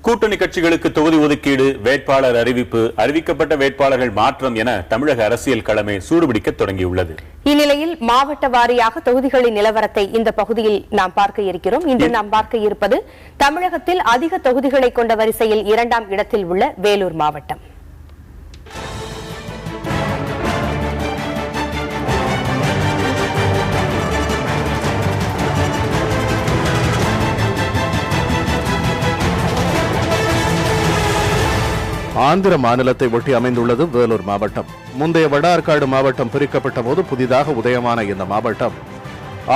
கூட்டணி கட்சிகளுக்கு தொகுதி ஒதுக்கீடு, வேட்பாளர் அறிவிப்பு, அறிவிக்கப்பட்ட வேட்பாளர்கள் மாற்றம் என தமிழக அரசியல் களமே சூடுபிடிக்க தொடங்கியுள்ளது. இந்நிலையில் மாவட்ட வாரியாக தொகுதிகளின் நிலவரத்தை இந்த பகுதியில் நாம் பார்க்க இருக்கிறோம். இன்று நாம் பார்க்க இருப்பது தமிழகத்தில் அதிக தொகுதிகளை கொண்ட வரிசையில் 2ஆம் இடத்தில் உள்ள வேலூர் மாவட்டம். ஆந்திர மாநிலத்தை ஒட்டி அமைந்துள்ளது வேலூர் மாவட்டம். முந்தைய வட ஆற்காடு மாவட்டம் பிரிக்கப்பட்ட போது புதிதாக உதயமான இந்த மாவட்டம்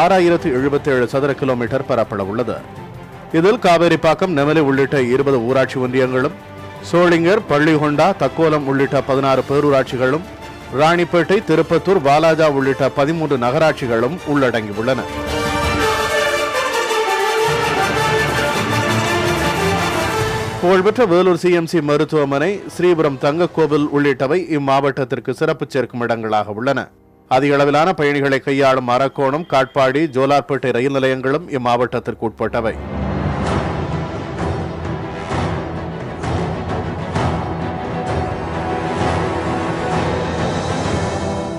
6077 சதுர கிலோமீட்டர் பரப்பளவுள்ளது. இதில் காவேரிப்பாக்கம், நெமலி உள்ளிட்ட 20 ஊராட்சி ஒன்றியங்களும், சோளிங்கர், பள்ளிகொண்டா, தக்கோலம் உள்ளிட்ட 16 பேரூராட்சிகளும், ராணிப்பேட்டை, திருப்பத்தூர், வாலாஜா உள்ளிட்ட 13 நகராட்சிகளும் உள்ளடங்கியுள்ளன. புகழ்பெற்ற வேலூர் சிஎம்சி மருத்துவமனை, ஸ்ரீபுரம் தங்கக்கோவில் உள்ளிட்டவை இம்மாவட்டத்திற்கு சிறப்பு சேர்க்கும் இடங்களாக உள்ளன. அதிக அளவிலான பயணிகளை கையாளும் அரக்கோணம், காட்பாடி, ஜோலார்பேட்டை ரயில் நிலையங்களும் இம்மாவட்டத்திற்கு உட்பட்டவை.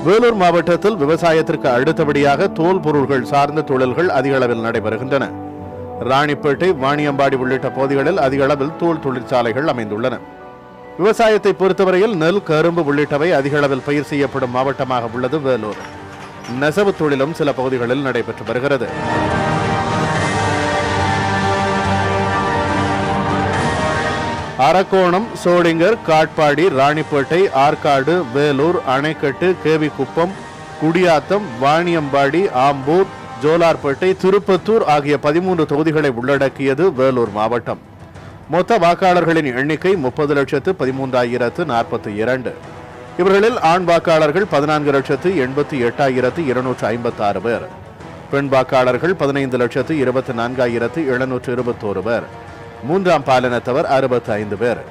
வேலூர் மாவட்டத்தில் விவசாயத்திற்கு அடுத்தபடியாக தோல் பொருள்கள் சார்ந்த தொழில்கள் அதிக அளவில் நடைபெறுகின்றன. ராணிப்பேட்டை, வாணியம்பாடி உள்ளிட்ட பகுதிகளில் அதிக அளவில் தோல் தொழிற்சாலைகள் அமைந்துள்ளன. விவசாயத்தை பொறுத்தவரையில் நெல், கரும்பு உள்ளிட்டவை அதிக அளவில் பயிர் செய்யப்படும் மாவட்டமாக உள்ளது வேலூர். நெசவு தொழிலும் சில பகுதிகளில் நடைபெற்று வருகிறது. அரக்கோணம், சோளிங்கர், காட்பாடி, ராணிப்பேட்டை, ஆற்காடு, வேலூர், அணைக்கட்டு, கேவிக்குப்பம், குடியாத்தம், வாணியம்பாடி, ஆம்பூர், ஜோலார்பேட்டை, திருப்பத்தூர் ஆகிய 13 தொகுதிகளை உள்ளடக்கியது வேலூர் மாவட்டம். மொத்த வாக்காளர்களின் எண்ணிக்கை 30,13,042. இவர்களில் ஆண் வாக்காளர்கள் 14,88,256 பேர், பெண் வாக்காளர்கள் 15,24,721 பேர், 3ஆம் பாலினத்தவர் 65 பேர்.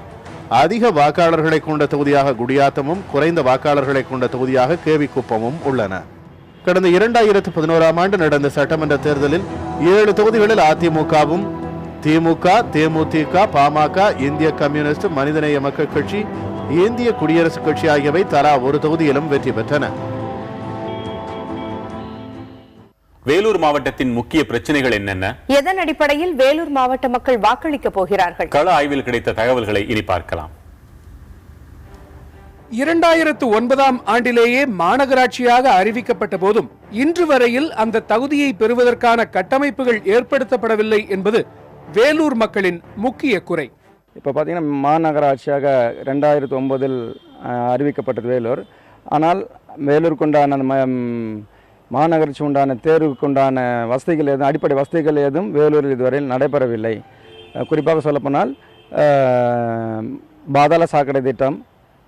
அதிக வாக்காளர்களை கொண்ட தொகுதியாக குடியாத்தமும், குறைந்த வாக்காளர்களை கொண்ட தொகுதியாக கேவிக்குப்பமும் உள்ளன. கடந்த 2011ஆம் ஆண்டு நடந்த சட்டமன்ற தேர்தலில் 7 தொகுதிகளில் அதிமுகவும், திமுக, தேமுதிக, பாமக, இந்திய கம்யூனிஸ்ட், மனிதநேய மக்கள் கட்சி, இந்திய குடியரசுக் கட்சி ஆகியவை தலா ஒரு தொகுதியிலும் வெற்றி பெற்றன. வேலூர் மாவட்டத்தின் முக்கிய பிரச்சனைகள் என்னென்ன? எதன் அடிப்படையில் வேலூர் மாவட்ட மக்கள் வாக்களிக்க போகிறார்கள்? கள ஆய்வில் கிடைத்த தகவல்களை இனி பார்க்கலாம். 2009ஆம் ஆண்டிலேயே மாநகராட்சியாக அறிவிக்கப்பட்ட போதும் இன்று வரையில் அந்த தகுதியை பெறுவதற்கான கட்டமைப்புகள் ஏற்படுத்தப்படவில்லை என்பது வேலூர் மக்களின் முக்கிய குறை. இப்போ பார்த்தீங்கன்னா மாநகராட்சியாக 2009இல் அறிவிக்கப்பட்டது வேலூர். ஆனால் வேலூருக்கு உண்டான மாநகராட்சி உண்டான தேர்வுக்கு உண்டான வசதிகள் எதுவும், அடிப்படை வசதிகள் எதுவும் வேலூரில் இதுவரையில் நடைபெறவில்லை. குறிப்பாக சொல்லப்போனால் பாதாள சாக்கடை திட்டம்,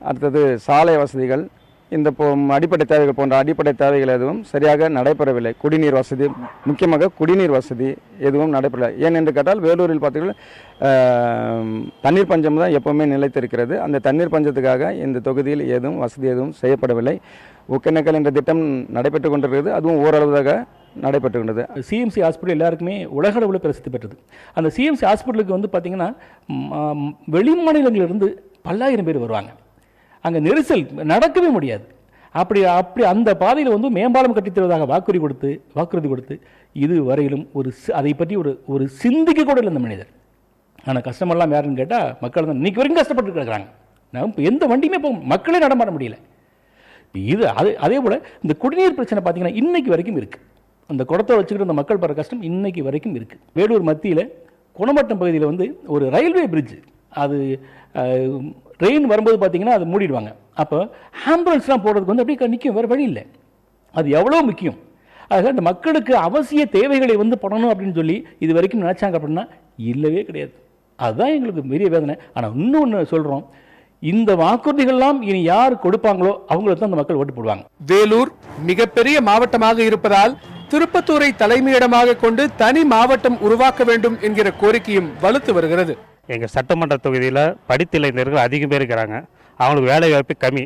அடுத்தது சாலை வசதிகள், இந்த அடிப்படை தேவைகள் போன்ற அடிப்படை தேவைகள் எதுவும் சரியாக நடைபெறவில்லை. குடிநீர் வசதி, முக்கியமாக குடிநீர் வசதி எதுவும் நடைபெறவில்லை. ஏன் என்று கேட்டால் வேலூரில் பார்த்தீங்கன்னா தண்ணீர் பஞ்சம் தான் எப்போவுமே நிலைத்திருக்கிறது. அந்த தண்ணீர் பஞ்சத்துக்காக இந்த தொகுதியில் எதுவும் வசதி எதுவும் செய்யப்படவில்லை. ஒகேனக்கல் என்ற திட்டம் நடைபெற்று கொண்டிருக்கிறது. அதுவும் ஓரளவுதாக நடைபெற்றுகின்றது. சிஎம்சி ஹாஸ்பிட்டல் எல்லாருக்குமே உலக அளவில் பிரசித்தி பெற்றது. அந்த சிஎம்சி ஹாஸ்பிட்டலுக்கு வந்து பார்த்தீங்கன்னா வெளி மாநிலங்களிலிருந்து பல்லாயிரம் பேர் வருவாங்க. அங்கே நெரிசல் நடக்கவே முடியாது. அப்படி அந்த பாதையில் வந்து மேம்பாலம் கட்டித்தருவதாக வாக்குறுதி கொடுத்து இது வரையிலும் அதை பற்றி ஒரு சிந்திக்க கூட இல்லை இந்த மனிதர். ஆனால் கஷ்டமெல்லாம் யாருன்னு கேட்டால் மக்கள் தான் இன்றைக்கி வரைக்கும் கஷ்டப்பட்டு இருக்கிறாங்க. இப்போ எந்த வண்டியுமே மக்களே நடமாட முடியல. இது அதே போல் இந்த குடிநீர் பிரச்சனை பார்த்தீங்கன்னா இன்னைக்கு வரைக்கும் இருக்குது. அந்த குடத்தை வச்சுக்கிட்டு அந்த மக்கள் படுற கஷ்டம் இன்னைக்கு வரைக்கும் இருக்குது. வேலூர் மத்தியில் குணமட்டம் பகுதியில் வந்து ஒரு ரயில்வே பிரிட்ஜ், அது ட்ரெயின் வரும்போது பார்த்தீங்கன்னா அது மூடிடுவாங்க. அப்போ ஆம்புலன்ஸ்லாம் போடுறதுக்கு வந்து அப்படியே நிற்கும், வேறு வழி இல்லை. அது எவ்வளோ முக்கியம். ஆக அந்த மக்களுக்கு அவசிய தேவைகளை வந்து பண்ணணும் அப்படின்னு சொல்லி இது வரைக்கும் நினச்சாங்க அப்படின்னா இல்லவே கிடையாது. அதுதான் எங்களுக்கு பெரிய வேதனை. ஆனால் இன்னொன்று சொல்கிறோம், இந்த வாக்குறுதிகள்லாம் இனி யார் கொடுப்பாங்களோ அவங்களுக்கு தான் அந்த மக்கள் ஓட்டு போடுவாங்க. வேலூர் மிகப்பெரிய மாவட்டமாக இருப்பதால் திருப்பத்தூரை தலைமையிடமாக கொண்டு தனி மாவட்டம் உருவாக்க வேண்டும் என்கிற கோரிக்கையும் வலுத்து வருகிறது. எங்கள் சட்டமன்ற தொகுதியில் படித்த இளைஞர்கள் அதிகம் பேர் இருக்கிறாங்க. அவங்களுக்கு வேலை வாய்ப்பு கம்மி.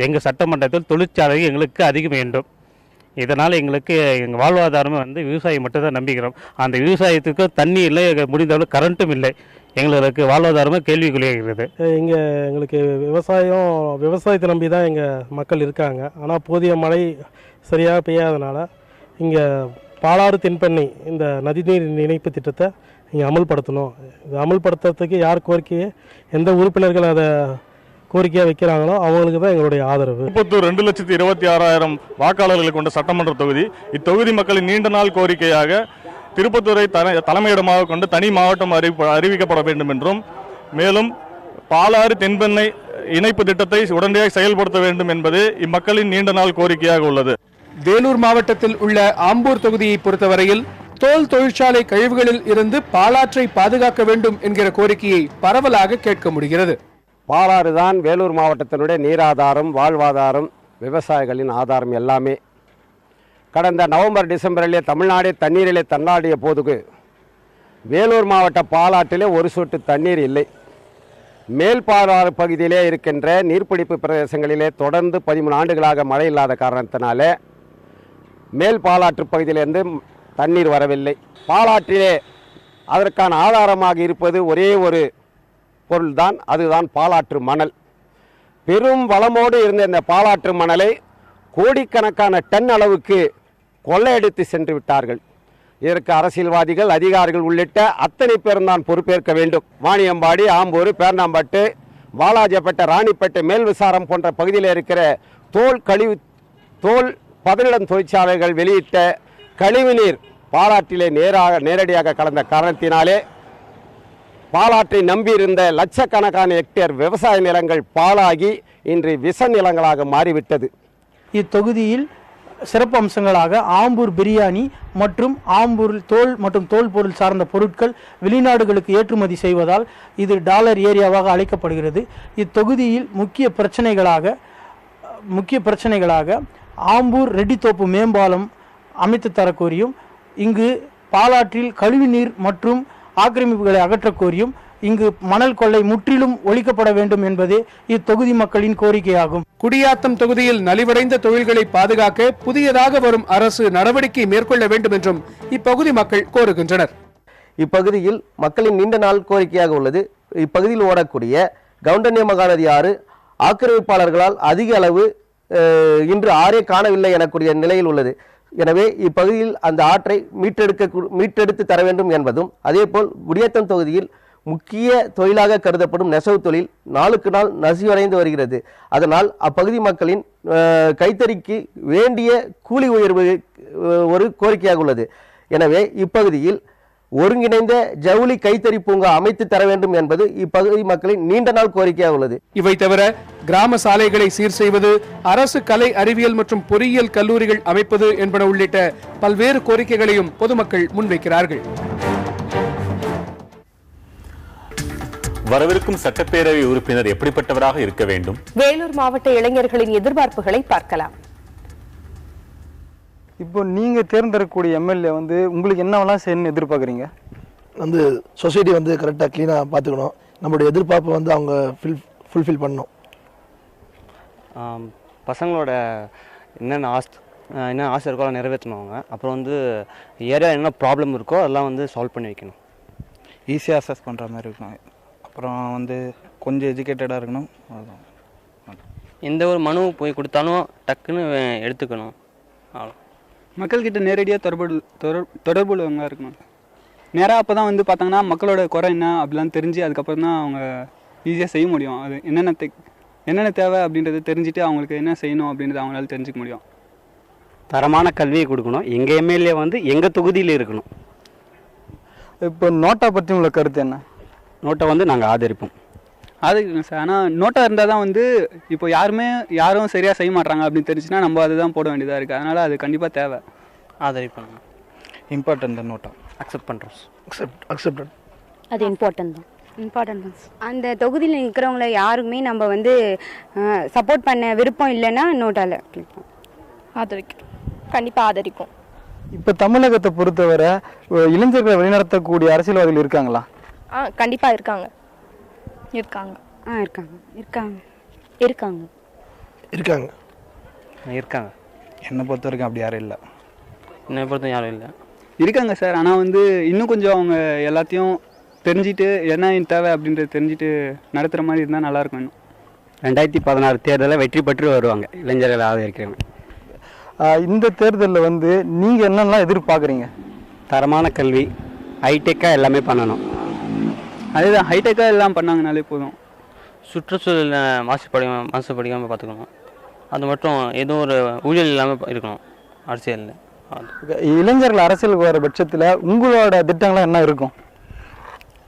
எங்கள் சட்டமன்றத்தில் தொழிற்சாலை எங்களுக்கு அதிகம் வேண்டும். இதனால் எங்களுக்கு எங்கள் வாழ்வாதாரமே வந்து விவசாயம் மட்டும் தான் நம்பிக்கிறோம். அந்த விவசாயத்துக்கு தண்ணி இல்லை, முடிந்தளவு கரண்ட்டும் இல்லை. எங்களுக்கு வாழ்வாதாரமே கேள்விக்குறியாகிறது. இங்கே எங்களுக்கு விவசாயத்தை நம்பி தான் எங்கள் மக்கள் இருக்காங்க. ஆனால் போதிய மழை சரியாக பெய்யாதனால இங்கே பாலாறு தென்பெண்ணை இந்த நதிநீர் இணைப்பு திட்டத்தை இங்கே அமல்படுத்தணும். இது அமல்படுத்துறதுக்கு யார் கோரிக்கையை எந்த உறுப்பினர்கள் அதை கோரிக்கையாக வைக்கிறாங்களோ அவங்களுக்கு தான் எங்களுடைய ஆதரவு. திருப்பத்தூர் 2,26,000 வாக்காளர்களை கொண்ட சட்டமன்ற தொகுதி. இத்தொகுதி மக்களின் நீண்ட நாள் கோரிக்கையாக திருப்பத்தூரை தலைமையிடமாக கொண்டு தனி மாவட்டம் அறிவிக்கப்பட வேண்டும் என்றும், மேலும் பாலாறு தென்பெண்ணை இணைப்பு திட்டத்தை உடனடியாக செயல்படுத்த வேண்டும் என்பது இம்மக்களின் நீண்ட நாள் கோரிக்கையாக உள்ளது. வேலூர் மாவட்டத்தில் உள்ள ஆம்பூர் தொகுதியை பொறுத்தவரையில் தோல் தொழிற்சாலை கழிவுகளில் இருந்து பாலாற்றை பாதுகாக்க வேண்டும் என்கிற கோரிக்கையை பரவலாக கேட்க முடிகிறது. பாலாறு தான் வேலூர் மாவட்டத்தினுடைய நீராதாரம், வாழ்வாதாரம், விவசாயிகளின் ஆதாரம் எல்லாமே. கடந்த நவம்பர் டிசம்பரிலே தமிழ்நாடே தண்ணீரிலே தன்னாடிய போதுக்கு வேலூர் மாவட்ட பாலாற்றிலே ஒரு சொட்டு தண்ணீர் இல்லை. மேல் பாலாறு பகுதியிலே இருக்கின்ற நீர்பிடிப்பு பிரதேசங்களிலே தொடர்ந்து 13 ஆண்டுகளாக மழை இல்லாத காரணத்தினாலே மேல் பாலாற்று பகுதியிலிருந்து தண்ணீர் வரவில்லை. பாலாற்றிலே அதற்கான ஆதாரமாக இருப்பது ஒரே ஒரு பொருள்தான், அதுதான் பாலாற்று மணல். பெரும் வளமோடு இருந்த இந்த பாலாற்று மணலை கோடிக்கணக்கான டன் அளவுக்கு கொள்ளையடித்து சென்று விட்டார்கள். இதற்கு அரசியல்வாதிகள், அதிகாரிகள் உள்ளிட்ட அத்தனை பேரும் தான் பொறுப்பேற்க வேண்டும். வாணியம்பாடி, ஆம்பூர், பேர்ணாம்பட்டு, வாலாஜப்பேட்டை, ராணிப்பேட்டை, மேல்விசாரம் போன்ற பகுதியில் இருக்கிற தோல் பதனிடம் தொழிற்சாலைகள் வெளியிட்ட கழிவுநீர் பாலாற்றிலே நேரடியாக கலந்த காரணத்தினாலே பாலாற்றை நம்பியிருந்த லட்சக்கணக்கான ஹெக்டேர் விவசாய நிலங்கள் பாலாகி இன்று விஷ நிலங்களாக மாறிவிட்டது. இத்தொகுதியில் சிறப்பு அம்சங்களாக ஆம்பூர் பிரியாணி மற்றும் ஆம்பூர் தோல் மற்றும் தோல் பொருள் சார்ந்த பொருட்கள் வெளிநாடுகளுக்கு ஏற்றுமதி செய்வதால் இது டாலர் ஏரியாவாக அழைக்கப்படுகிறது. இத்தொகுதியில் முக்கிய பிரச்சனைகளாக ஆம்பூர் ரெட்டித்தோப்பு மேம்பாலம் அமைத்து தரக்கோரியும், இங்கு பாலாற்றில் கழிவுநீர் மற்றும் ஆக்கிரமிப்புகளை அகற்றக் கோரியும், இங்கு மணல் கொள்ளை முற்றிலும் ஒழிக்கப்பட வேண்டும் என்பதே இத்தொகுதி மக்களின் கோரிக்கையாகும். குடியாத்தம் தொகுதியில் நலிவடைந்த தொழில்களை பாதுகாக்க புதியதாக வரும் அரசு நடவடிக்கை மேற்கொள்ள வேண்டும் என்றும் இப்பகுதி மக்கள் கோருகின்றனர். இப்பகுதியில் மக்களின் நீண்ட நாள் கோரிக்கையாக உள்ளது. இப்பகுதியில் ஓடக்கூடிய கவுண்டன்ய மகாநதி ஆறு ஆக்கிரமிப்பாளர்களால் அதிக அளவு இன்று ஆறே காணவில்லை எனக்கூடிய நிலையில் உள்ளது. எனவே இப்பகுதியில் அந்த ஆற்றை மீட்டெடுத்து தர வேண்டும் என்பதும், அதேபோல் குடியாத்தம் தொகுதியில் முக்கிய தொழிலாக கருதப்படும் நெசவு தொழில் நாளுக்கு நாள் நசிவடைந்து வருகிறது. அதனால் அப்பகுதி மக்களின் கைத்தறிக்கு வேண்டிய கூலி உயர்வு ஒரு கோரிக்கையாக உள்ளது. எனவே இப்பகுதியில் ஒருங்கிணைந்த ஜவுளி கைத்தறி பூங்கா அமைத்து தர வேண்டும் என்பது இப்பகுதி மக்களின் நீண்ட நாள் கோரிக்கையாக உள்ளது. இவை தவிர கிராம சாலைகளை சீர் செய்வது, அரசு கலை அறிவியல் மற்றும் பொறியியல் கல்லூரிகள் அமைப்பது என்பன உள்ளிட்ட பல்வேறு கோரிக்கைகளையும் பொதுமக்கள் முன்வைக்கிறார்கள். வரவிருக்கும் சட்டப்பேரவை உறுப்பினர் எப்படிப்பட்டவராக இருக்க வேண்டும்? வேலூர் மாவட்ட இளைஞர்களின் எதிர்பார்ப்புகளை பார்க்கலாம். இப்போ நீங்கள் தேர்ந்தெடுக்கக்கூடிய எம்எல்ஏ உங்களுக்கு என்னவெல்லாம் செய்யணும்னு எதிர்பார்க்குறீங்க? சொசைட்டி கரெக்டாக க்ளீனாக பார்த்துக்கணும். நம்மளுடைய எதிர்பார்ப்பு அவங்க ஃபுல்ஃபில் பண்ணணும். பசங்களோட என்னென்ன ஆசை இருக்கோ அதை நிறைவேற்றணும். அப்புறம் ஏரியா என்ன ப்ராப்ளம் இருக்கோ அதெல்லாம் சால்வ் பண்ணி வைக்கணும். ஈஸியாக அசஸ் பண்ணுற மாதிரி இருக்கணும். அப்புறம் கொஞ்சம் எஜுகேட்டடாக இருக்கணும். அதுதான். எந்த ஒரு மனு போய் கொடுத்தாலும் டக்குன்னு எடுத்துக்கணும். அவ்வளோ. மக்கள்கிட்ட நேரடியாக தொடர்புள்ளவங்க இருக்கணும். நேராக அப்போ தான் பார்த்தாங்கன்னா மக்களோட குறை என்ன அப்படிலாம் தெரிஞ்சு அதுக்கப்புறம் தான் அவங்க ஈஸியாக செய்ய முடியும். அது என்னென்ன தேவை அப்படின்றத தெரிஞ்சுட்டு அவங்களுக்கு என்ன செய்யணும் அப்படின்றத அவங்களால தெரிஞ்சுக்க முடியும். தரமான கல்வியை கொடுக்கணும். எங்கள் எம்எல்ஏ எங்கள் தொகுதியில் இருக்கணும். இப்போ நோட்டா பற்றி உள்ள கருத்து என்ன? நோட்டை நாங்கள் ஆதரிப்போம். ஆதரிக்கணும் சார். ஆனால் நோட்டாக இருந்தால் தான் இப்போ யாரும் சரியாக செய்ய மாட்டாங்க அப்படின்னு தெரிஞ்சுன்னா நம்ம அதுதான் போட வேண்டியதாக இருக்குது. அதனால் அது கண்டிப்பாக தேவை. ஆதரிப்போம். இம்பார்ட்டன்ட் நோட்டா அக்செப்ட் பண்ணுறோம். அக்செப்டட். அது இம்பார்ட்டன்ட் தான். அந்த தொகுதியில் இருக்கிறவங்கள யாருக்குமே நம்ம சப்போர்ட் பண்ண விருப்பம் இல்லைன்னா நோட்டாவில் ஆதரிக்கும். கண்டிப்பாக ஆதரிக்கும். இப்போ தமிழகத்தை பொறுத்தவரை இளைஞர்களை வழிநடத்தக்கூடிய அரசியல்வாதிகள் இருக்காங்களா? கண்டிப்பாக இருக்காங்க. என்னை பொறுத்த வரைக்கும் அப்படி யாரும் இல்லை. என்னை பொறுத்த யாரும் இல்லை. இருக்காங்க சார். ஆனால் வந்து இன்னும் கொஞ்சம் அவங்க எல்லாத்தையும் தெரிஞ்சுட்டு என்ன தேவை அப்படின்றத தெரிஞ்சுட்டு நடத்துகிற மாதிரி இருந்தால் நல்லாயிருக்கும். இன்னும் 2016 தேர்தலில் வெற்றி பெற்று வருவாங்க இளைஞர்கள் ஆதரிக்கிறவங்க. இந்த தேர்தலில் வந்து நீங்கள் என்னென்னலாம் எதிர்பார்க்குறீங்க? தரமான கல்வி, ஹைடெக்காக எல்லாமே பண்ணணும். அதுதான் ஹைடெக்காக எல்லாம் பண்ணாங்கனாலே போதும். சுற்றுச்சூழல் மாசுபடிக்காமல் பார்த்துக்கணும். அது மட்டும் எதுவும் ஒரு ஊழல் இல்லாமல் இருக்கணும் அரசியலில். இளைஞர்கள் அரசியலுக்கு வர பட்சத்தில் உங்களோட திட்டங்கள்லாம் என்ன இருக்கும்?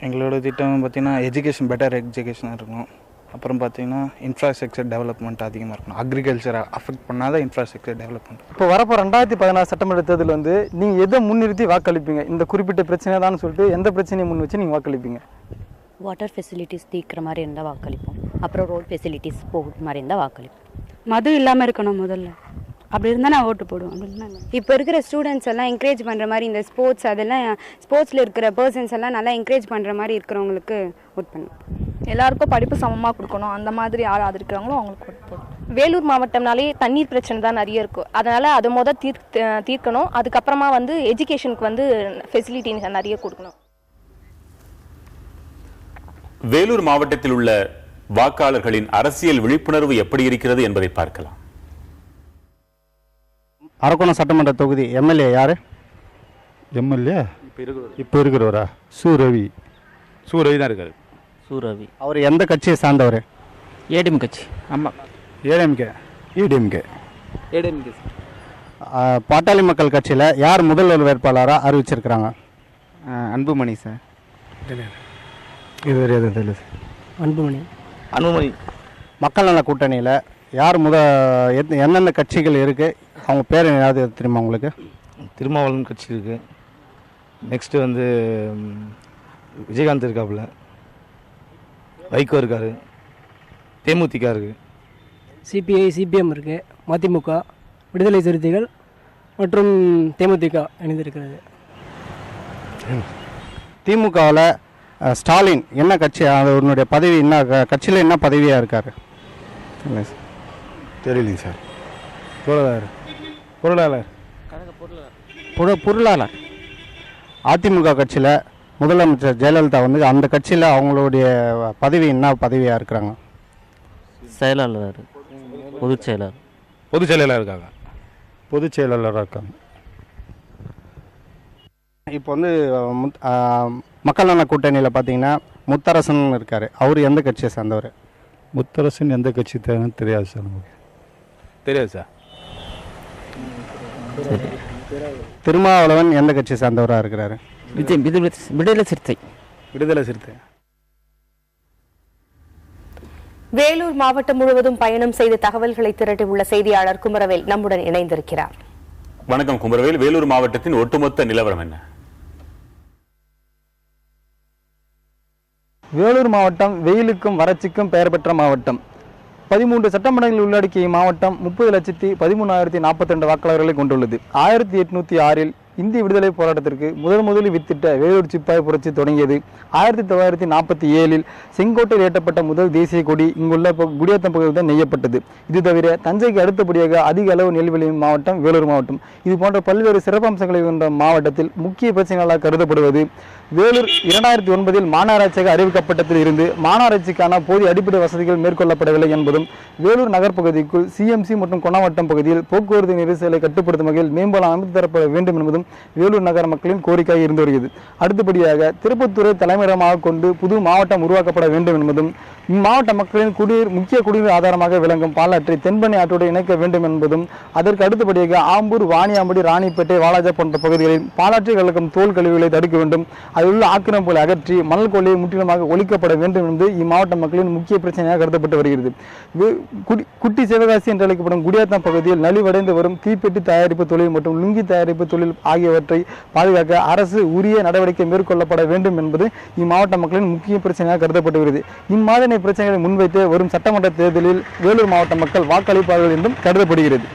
எங்களோட திட்டம் பார்த்திங்கன்னா எஜுகேஷன், பெட்டர் எஜுகேஷனாக இருக்கணும். அப்புறம் பார்த்திங்கன்னா இன்ஃப்ராஸ்ட்ரக்சர் டெவலப்மெண்ட் அதிகமாக இருக்கணும். அக்ரிகல்ச்சரை அஃபெக்ட் பண்ணாத இன்ஃப்ராஸ்ட்ரக்சர் டெவலப்மெண்ட். இப்போ வரப்போ 2016 சட்டமன்ற தேர்தல் வந்து நீங்கள் எதை முன்னிறுத்தி வாக்களிப்பீங்க? இந்த குறிப்பிட்ட பிரச்சனை தான் சொல்லிட்டு எந்த பிரச்சனையை முன் வச்சு நீங்கள் வாக்களிப்பீங்க? வாட்டர் ஃபெசிலிட்டிஸ் தீர்க்கிற மாதிரி இருந்தால் வாக்களிப்போம். அப்புறம் ரோட் ஃபெசிலிட்டிஸ் போகிற மாதிரி இருந்தால் வாக்களிப்போம். மது இல்லாமல் இருக்கணும் முதல்ல. அப்படி இருந்தால் நான் ஓட்டு போடுவேன். இப்போ இருக்கிற ஸ்டூடெண்ட்ஸ் எல்லாம் என்கரேஜ் பண்ணுற மாதிரி இந்த ஸ்போர்ட்ஸ், அதெல்லாம் ஸ்போர்ட்ஸில் இருக்கிற பர்சன்ஸ் எல்லாம் நல்லா என்கரேஜ் பண்ணுற மாதிரி இருக்கிறவங்களுக்கு ஓட் பண்ணுவேன். எல்லாருக்கும் படிப்பு சமமாக கொடுக்கணும். அந்த மாதிரி யார் ஆதரிக்கிறாங்களோ அவங்களுக்கு ஓட் போடணும். வேலூர் மாவட்டம்னாலே தண்ணீர் பிரச்சனை தான் நிறைய இருக்கும். அதனால் அதை தீர்க்கணும். அதுக்கப்புறமா வந்து எஜுகேஷனுக்கு வந்து ஃபெசிலிட்டி நிறைய கொடுக்கணும். வேலூர் மாவட்டத்தில் உள்ள வாக்காளர்களின் அரசியல் விழிப்புணர்வு எப்படி இருக்கிறது என்பதை பார்க்கலாம். அரக்கோணம் சட்டமன்ற தொகுதி எம்எல்ஏ யாரு? எம்எல்ஏ இப்போ இருக்கிறவரா? சூரவி தான் இருக்காரு. சூரவி அவர் எந்த கட்சியை சார்ந்தவர்? ஏடிஎம் கட்சி. ஆமாம், ஏடிஎம்கே. ஏடிஎம்கே. பாட்டாளி மக்கள் கட்சியில் யார் முதல்வர் வேட்பாளராக அறிவிச்சிருக்கிறாங்க? அன்புமணி சார். இது தெரியாது. தெரியல. அன்புமணி. மக்கள் நல கூட்டணியில் யார் எந்தெந்த கட்சிகள் இருக்குது? அவங்க பேர் ஏதாவது தெரியுமா உங்களுக்கு? திருமாவளவன் கட்சி இருக்குது. நெக்ஸ்ட்டு வந்து விஜயகாந்த் இருக்காப்புல, வைகோ இருக்காரு, தேமுதிக இருக்குது, சிபிஐ சிபிஎம் இருக்குது, மதிமுக, விடுதலை சிறுத்தைகள் மற்றும் தேமுதிக இணைந்திருக்கிறது. திமுகவில் ஸ்டாலின் என்ன கட்சி? அவருடைய பதவி என்ன? கட்சியில் என்ன பதவியாக இருக்கார்? தெரியலைங்க சார். பொருளாளர். அதிமுக கட்சியில் முதலமைச்சர் ஜெயலலிதா வந்து அந்த கட்சியில் அவங்களுடைய பதவி என்ன பதவியாக இருக்கிறாங்க? செயலாளர், பொதுச் செயலாளர். பொதுச் செயலாளராக இருக்காங்க. இப்போ வந்து மக்கள் நல கூட்டணியில் பார்த்தீங்கன்னா முத்தரசன் இருக்கார். அவர் எந்த கட்சியை சார்ந்தவர்? முத்தரசன் எந்த கட்சி தெரியாது சார். நமக்கு தெரியாது சார். திருமாவளவன் எந்த கட்சி சார்ந்தவராக இருக்கிறாரு? விடுதலை சிறுத்தை. வேலூர் மாவட்டம் முழுவதும் பயணம் செய்து தகவல்களை திரட்டியுள்ள செய்தியாளர் குமரவேல் நம்முடன் இணைந்திருக்கிறார். வணக்கம் குமரவேல். வேலூர் மாவட்டத்தின் ஒட்டுமொத்த நிலவரம் என்ன? வேலூர் மாவட்டம் வெயிலுக்கும் வறட்சிக்கும் பெயர் பெற்ற மாவட்டம். 13 சட்டமன்றங்களில் உள்ளடக்கிய இம்மாவட்டம் 30,13,042 வாக்காளர்களை கொண்டுள்ளது. 1806 இந்திய விடுதலை போராட்டத்திற்கு முதலில் வித்திட்ட வேலூர் சிப்பாய் புரட்சி தொடங்கியது. 1947 செங்கோட்டையில் ஏற்றப்பட்ட முதல் தேசிய கொடி இங்குள்ள குடியாத்தம் பகுதியில் தான் நெய்யப்பட்டது. இது தவிர தஞ்சைக்கு அடுத்தபடியாக அதிக அளவு நெல் விளையும் மாவட்டம் வேலூர் மாவட்டம். இது போன்ற பல்வேறு சிறப்பம்சங்களை கொண்ட மாவட்டத்தில் முக்கிய பிரச்சனைகளாக கருதப்படுவது வேலூர் 2009 மாநகராட்சியாக அறிவிக்கப்பட்டதில் இருந்து மாநகராட்சிக்கான போதிய அடிப்படை வசதிகள் மேற்கொள்ளப்படவில்லை என்பதும், வேலூர் நகர் பகுதிக்குள் சிஎம்சி மற்றும் கொணவட்டம் பகுதியில் போக்குவரத்து நெரிசலை கட்டுப்படுத்தும் வகையில் மேம்பாலம் அமைத்து தரப்பட வேண்டும் என்பதும் வேலூர் நகர மக்களின் கோரிக்கையாக இருந்து வருகிறது. அடுத்தபடியாக திருப்பத்தூரை தலைமையிடமாக கொண்டு புது மாவட்டம் உருவாக்கப்பட வேண்டும் என்பதும், இம்மாவட்ட மக்களின் முக்கிய குடிநீர் ஆதாரமாக விளங்கும் பாலாற்றை தென்பெண்ணை ஆற்றோடு இணைக்க வேண்டும் என்பதும், அதற்கு அடுத்தபடியாக ஆம்பூர், வாணியாம்படி, ராணிப்பேட்டை, வாலாஜா போன்ற பகுதிகளில் பாலாற்றை கலக்கும் தோல் கழிவுகளை தடுக்க வேண்டும். அதில் உள்ள ஆக்கிரமிப்புகளை அகற்றி மணல் கொள்ளையை முற்றிலுமாக ஒழிக்கப்பட வேண்டும் என்று இம்மாவட்ட மக்களின் முக்கிய பிரச்சனையாக கருதப்பட்டு வருகிறது. குட்டி சிவகாசி என்று அழைக்கப்படும் குடியாத்தம் பகுதியில் நலிவடைந்து வரும் தீப்பெட்டி தயாரிப்பு தொழில் மற்றும் லுங்கி தயாரிப்பு தொழில் ஆகியவற்றை பாதுகாக்க அரசு உரிய நடவடிக்கை மேற்கொள்ளப்பட வேண்டும் என்பது இம்மாவட்ட மக்களின் முக்கிய பிரச்சனையாக கருதப்பட்டு வருகிறது. இம்மாதிரி பிரச்சனைகளை முன்வைத்து வரும் சட்டமன்ற தேர்தலில் வேலூர் மாவட்ட மக்கள் வாக்களிப்பார்கள் என்றும் கருதப்படுகிறது.